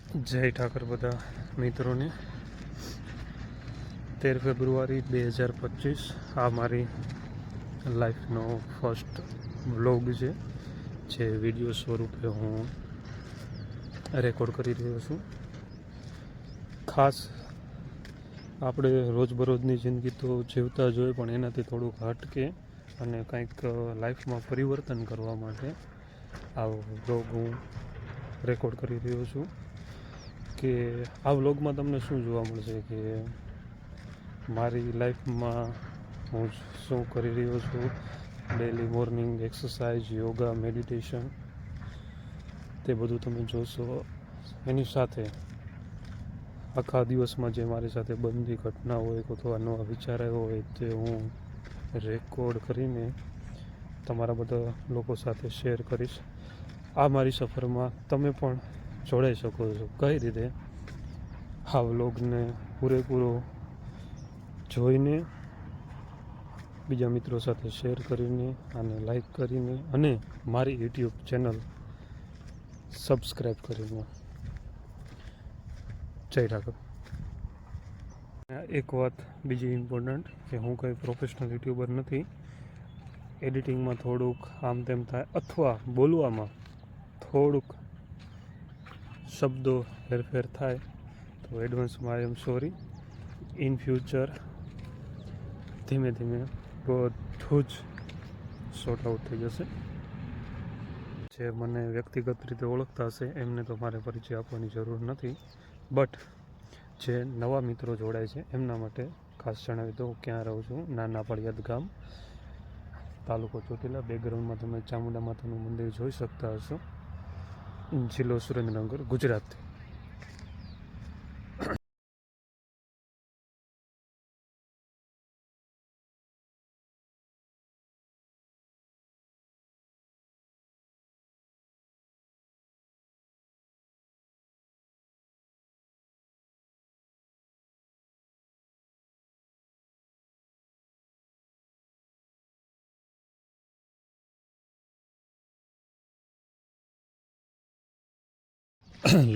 જય ઠાકર બધા મિત્રોને 13 ફેબ્રુઆરી 2025 આ મારી લાઈફનો ફર્સ્ટ વ્લોગ છે જે વિડીયો સ્વરૂપે હું રેકોર્ડ કરી રહ્યો છું. ખાસ આપણે રોજબરોજની જિંદગી તો જીવતા જ હોય, પણ એનાથી થોડુંક હટકે અને કંઈક લાઈફમાં પરિવર્તન કરવા માટે આ વ્લોગ હું રેકોર્ડ કરી રહ્યો છું. કે આ વ્લોગમાં તમને શું જોવા મળશે કે મારી લાઈફમાં હું શું કરી રહ્યો છું, daily morning exercise, yoga, meditation, તે બધું તમે જોશો. એની સાથે આખા દિવસમાં જે મારી સાથે બનતી ઘટના હોય અથવા નવા વિચાર આવ્યો હોય તે હું રેકોર્ડ કરીને તમારા બધા લોકો સાથે શેર કરીશ. આ મારી સફરમાં તમે પણ જોડાઈ શકો છો. કઈ રીતે? આ વ્લોગને પૂરેપૂરો જોઈને, બીજા મિત્રો સાથે શેર કરીને, આને લાઈક કરીને અને મારી યુટ્યુબ ચેનલ સબસ્ક્રાઈબ કરીને. જય ઠાકર. એક વાત બીજી ઇમ્પોર્ટન્ટ કે હું કંઈ પ્રોફેશનલ યુટ્યુબર નથી. એડિટિંગમાં થોડુંક આમ તેમ થાય અથવા બોલવામાં થોડુંક શબ્દો હેરફેર થાય તો એડવાન્સમાં આઈ એમ સોરી. ઇન ફ્યુચર ધીમે ધીમે બધું જ સોર્ટ આઉટ થઈ જશે. જે મને વ્યક્તિગત રીતે ઓળખતા હશે એમને તો મારે પરિચય આપવાની જરૂર નથી, બટ જે નવા મિત્રો જોડાય છે એમના માટે ખાસ જણાવી દઉં ક્યાં રહું છું. નાના પડિયાદ ગામ, તાલુકો ચોટીલા. બેકગ્રાઉન્ડમાં તમે ચામુંડા માતાનું મંદિર જોઈ શકતા હશો. જિલ્લો સુરેન્દ્રનગર, ગુજરાત.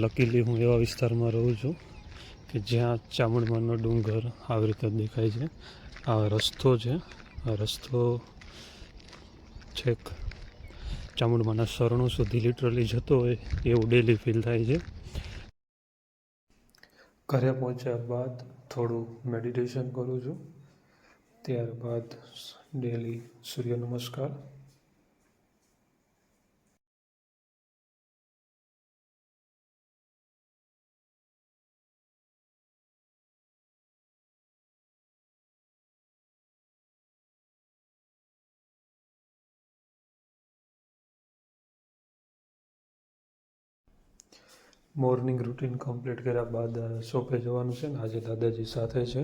લકીલી હું એવા વિસ્તારમાં રહું છું કે જ્યાં ચામુંડમાનો ડુંગર આવી રીતે દેખાય છે. આ રસ્તો છે, આ રસ્તો છેક ચામુંડમાના શરણો સુધી લિટરલી જતો હોય એવું ડેલી ફીલ થાય છે. ઘરે પહોંચ્યા બાદ થોડું મેડિટેશન કરું છું, ત્યારબાદ ડેલી સૂર્ય નમસ્કાર. મોર્નિંગ રૂટીન કમ્પ્લીટ કર્યા બાદ શોપે જવાનું છે ને આજે દાદાજી સાથે છે.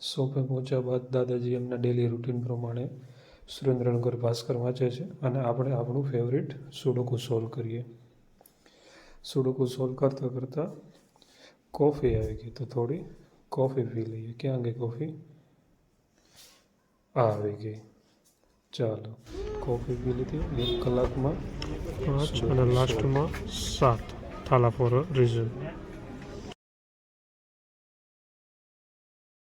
શોપે પહોંચ્યા બાદ દાદાજી એમના ડેલી રૂટીન પ્રમાણે સુરેન્દ્રનગર ભાસ્કર વાંચે છે અને આપણે આપણું ફેવરિટ સુડોકુ સોલ્વ કરીએ. સુડોકુ સોલ્વ કરતાં કરતાં કોફી આવી ગઈ તો થોડી કોફી પી લઈએ. ક્યાં ગઈ કોફી? આવી ગઈ. ચાલો કોફી પી લીધી. 1 કલાકમાં 5 અને લાસ્ટમાં 7 થાલા ફોર રીઝન.